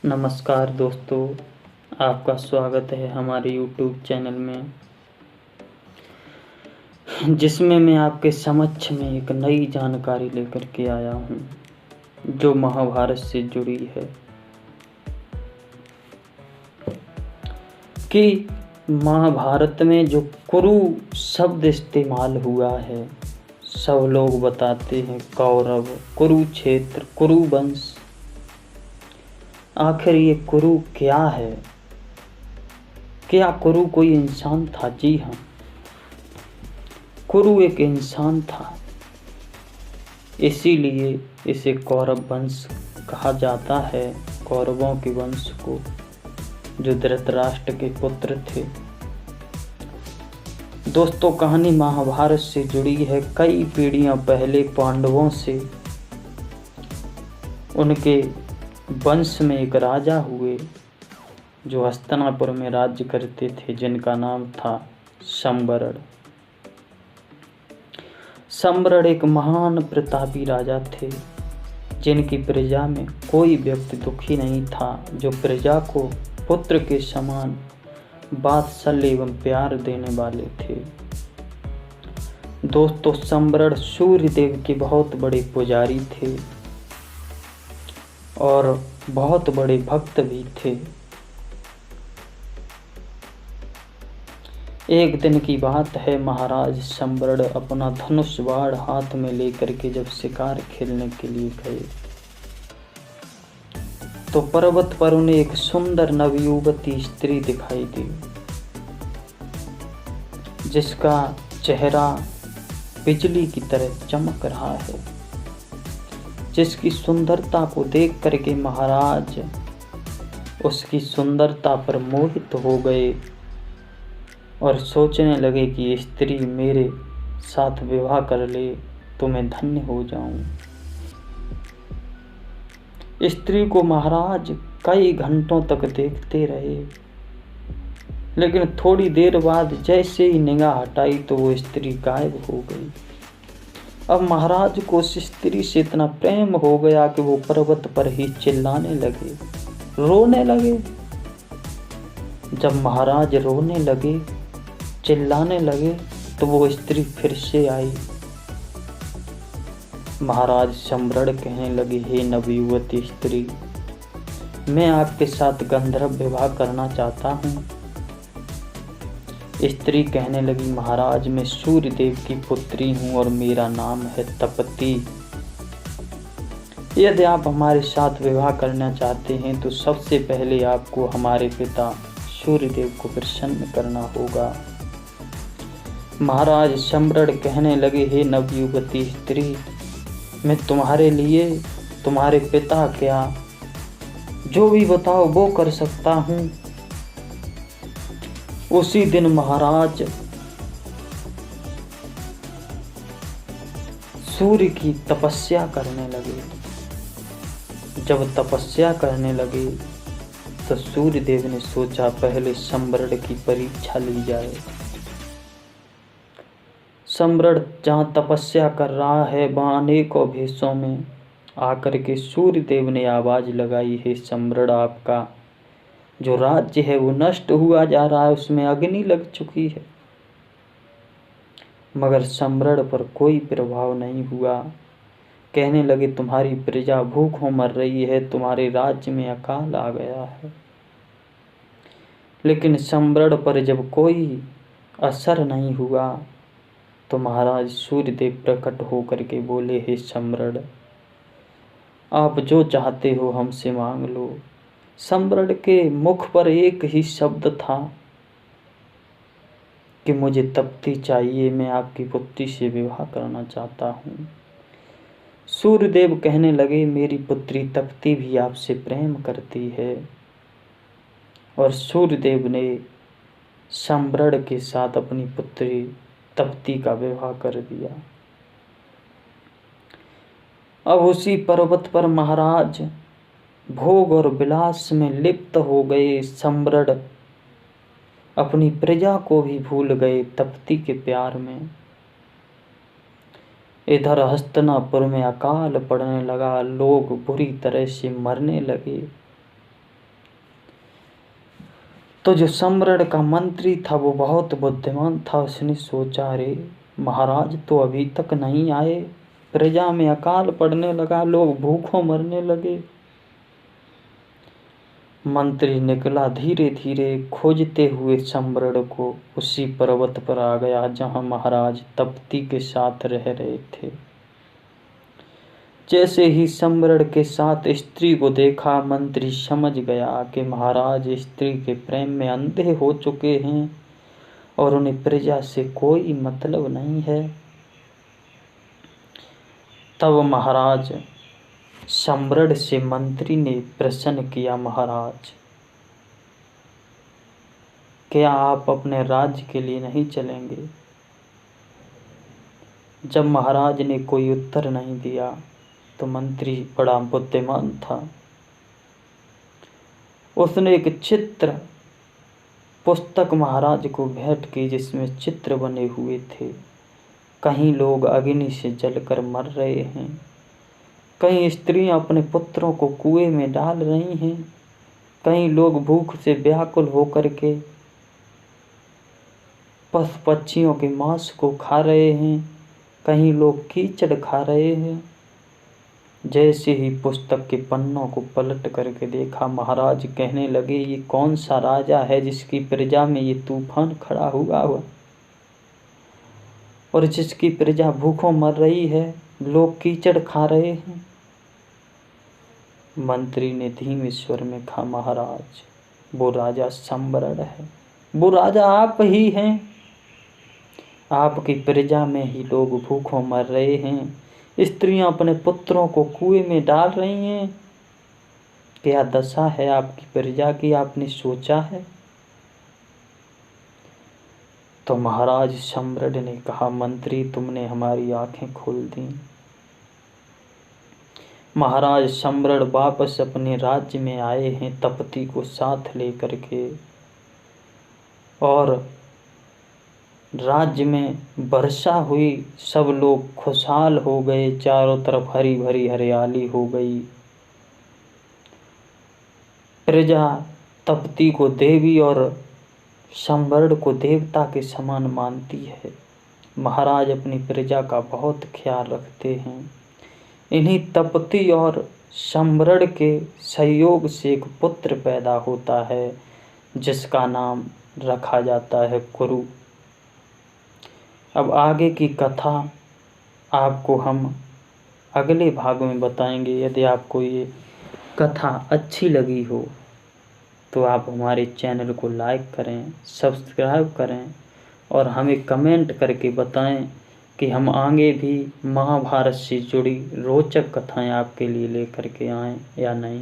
नमस्कार दोस्तों, आपका स्वागत है हमारे YouTube चैनल में, जिसमें मैं आपके समक्ष में एक नई जानकारी लेकर के आया हूँ, जो महाभारत से जुड़ी है। कि महाभारत में जो कुरु शब्द इस्तेमाल हुआ है, सब लोग बताते हैं कौरव, कुरुक्षेत्र, कुरुवंश। आखिर ये कुरु क्या है? क्या कुरु कोई इंसान था? जी हाँ, कुरु एक इंसान था, इसीलिए इसे कौरव वंश कहा जाता है। कौरवों के वंश को, जो धृतराष्ट्र के पुत्र थे। दोस्तों, कहानी महाभारत से जुड़ी है। कई पीढ़ियां पहले पांडवों से, उनके वंश में एक राजा हुए जो हस्तिनापुर में राज्य करते थे, जिनका नाम था सम्बरण। सम्बरण एक महान प्रतापी राजा थे, जिनकी प्रजा में कोई व्यक्ति दुखी नहीं था, जो प्रजा को पुत्र के समान वात्सल्य एवं प्यार देने वाले थे। दोस्तों, सम्बरण सूर्य देव के बहुत बड़े पुजारी थे और बहुत बड़े भक्त भी थे। एक दिन की बात है, महाराज सम्बरण अपना धनुष बाण हाथ में लेकर के जब शिकार खेलने के लिए गए, तो पर्वत पर उन्हें एक सुंदर नवयुवती स्त्री दिखाई दी, जिसका चेहरा बिजली की तरह चमक रहा है। जिसकी सुंदरता को देख करके महाराज उसकी सुंदरता पर मोहित हो गए और सोचने लगे कि ये स्त्री मेरे साथ विवाह कर ले तो मैं धन्य हो जाऊं। स्त्री को महाराज कई घंटों तक देखते रहे, लेकिन थोड़ी देर बाद जैसे ही निगाह हटाई तो वो स्त्री गायब हो गई। अब महाराज को उस स्त्री से इतना प्रेम हो गया कि वो पर्वत पर ही चिल्लाने लगे, रोने लगे। जब महाराज रोने लगे, चिल्लाने लगे, तो वो स्त्री फिर से आई। महाराज सम्बरण कहने लगे, हे नवयुवती स्त्री, मैं आपके साथ गंधर्व विवाह करना चाहता हूँ। स्त्री कहने लगी, महाराज मैं सूर्य देव की पुत्री हूँ और मेरा नाम है तपती। यदि आप हमारे साथ विवाह करना चाहते हैं तो सबसे पहले आपको हमारे पिता सूर्य देव को प्रसन्न करना होगा। महाराज सम्बरण कहने लगे, हे नवयुवती स्त्री, मैं तुम्हारे लिए तुम्हारे पिता क्या जो भी बताओ वो कर सकता हूँ। उसी दिन महाराज सूर्य की तपस्या करने लगे। जब तपस्या करने लगे तो सूर्य देव ने सोचा पहले सम्बरण की परीक्षा ली जाए। सम्बरण जहाँ तपस्या कर रहा है, वहाँ अनेकों भेषों में आकर के सूर्य देव ने आवाज लगाई, हे सम्बरण, आपका जो राज्य है वो नष्ट हुआ जा रहा है, उसमें अग्नि लग चुकी है। मगर सम्बरण पर कोई प्रभाव नहीं हुआ। कहने लगे, तुम्हारी प्रजा भूखों मर रही है, तुम्हारे राज्य में अकाल आ गया है। लेकिन सम्बरण पर जब कोई असर नहीं हुआ तो महाराज सूर्यदेव प्रकट होकर के बोले, हे सम्बरण, आप जो चाहते हो हमसे मांग लो। सम्बरण के मुख पर एक ही शब्द था कि मुझे तपती चाहिए, मैं आपकी पुत्री से विवाह करना चाहता हूँ। सूर्यदेव कहने लगे, मेरी पुत्री तपती भी आपसे प्रेम करती है। और सूर्यदेव ने सम्बरण के साथ अपनी पुत्री तपती का विवाह कर दिया। अब उसी पर्वत पर महाराज भोग और विलास में लिप्त हो गए। सम्बरण अपनी प्रजा को भी भूल गए तपती के प्यार में। इधर हस्तिनापुर में अकाल पड़ने लगा, लोग बुरी तरह से मरने लगे। तो जो सम्राट का मंत्री था वो बहुत बुद्धिमान था। उसने सोचा, अरे महाराज तो अभी तक नहीं आए, प्रजा में अकाल पड़ने लगा, लोग भूखों मरने लगे। मंत्री निकला धीरे धीरे खोजते हुए सम्राट को, उसी पर्वत पर आ गया जहां महाराज तप्ती के साथ रह रहे थे। जैसे ही सम्राट के साथ स्त्री को देखा, मंत्री समझ गया कि महाराज स्त्री के प्रेम में अंधे हो चुके हैं और उन्हें प्रजा से कोई मतलब नहीं है। तब महाराज सम्राट से मंत्री ने प्रश्न किया, महाराज क्या आप अपने राज्य के लिए नहीं चलेंगे? जब महाराज ने कोई उत्तर नहीं दिया तो मंत्री बड़ा बुद्धिमान था। उसने एक चित्र पुस्तक महाराज को भेंट की जिसमें चित्र बने हुए थे। कहीं लोग अग्नि से जलकर मर रहे हैं, कहीं स्त्रियां अपने पुत्रों को कुएं में डाल रही हैं, कहीं लोग भूख से व्याकुल होकर के पशु पक्षियों के मांस को खा रहे हैं, कहीं लोग कीचड़ खा रहे हैं। जैसे ही पुस्तक के पन्नों को पलट करके देखा, महाराज कहने लगे, ये कौन सा राजा है जिसकी प्रजा में ये तूफान खड़ा हुआ और जिसकी प्रजा भूखों मर रही है, लोग कीचड़ खा रहे हैं। मंत्री ने धीमे स्वर में कहा, महाराज वो राजा सम्राट है, वो राजा आप ही हैं। आपकी प्रजा में ही लोग भूखों मर रहे हैं, स्त्रियां अपने पुत्रों को कुएं में डाल रही हैं। क्या दशा है आपकी प्रजा की, आपने सोचा है? तो महाराज सम्राट ने कहा, मंत्री तुमने हमारी आंखें खोल दी। महाराज सम्राट वापस अपने राज्य में आए हैं तपती को साथ लेकर के, और राज्य में वर्षा हुई, सब लोग खुशहाल हो गए, चारों तरफ हरी भरी हरियाली हो गई। प्रजा तपती को देवी और सम्राट को देवता के समान मानती है। महाराज अपनी प्रजा का बहुत ख्याल रखते हैं। इन्हीं तपती और सम्राट के सहयोग से एक पुत्र पैदा होता है जिसका नाम रखा जाता है कुरु। अब आगे की कथा आपको हम अगले भाग में बताएंगे। यदि आपको ये कथा अच्छी लगी हो तो आप हमारे चैनल को लाइक करें, सब्सक्राइब करें और हमें कमेंट करके बताएं कि हम आगे भी महाभारत से जुड़ी रोचक कथाएं आपके लिए लेकर के आएं या नहीं।